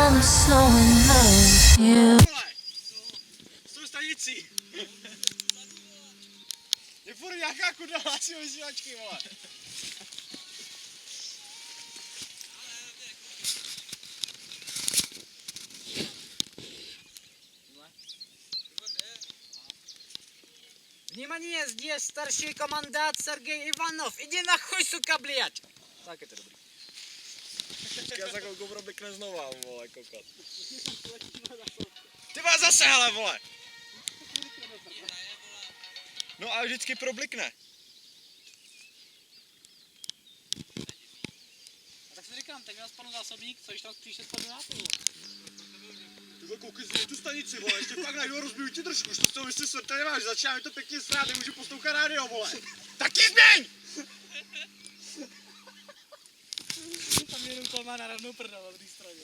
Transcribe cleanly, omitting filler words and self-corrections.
I'm so in love with you. S tou stanicí. Je furt nějaká kurva hlásí vysílačky, vole. Внимание, здесь старший командат Сергей Иванов. Иди нахуй, сука, блядь. Tak je to dobrý. Já za chvilku problikne znova, vole, kokat. Ty vás zase, hele, vole. No a vždycky problikne. A tak si říkám, teď měl spadnout zásobník, co když tam příště spadne nápůl. Ty vole, koukej si na tu stanici, vole, ještě fakt najdu a rozbiju ti držku, už to z toho vysvět, to nemáš, začíná mi to pěkně srát, nemůžu poslouchat rádio, vole. Tak ji změň! Tam jenom kolma na rovnou prdel na druhé straně.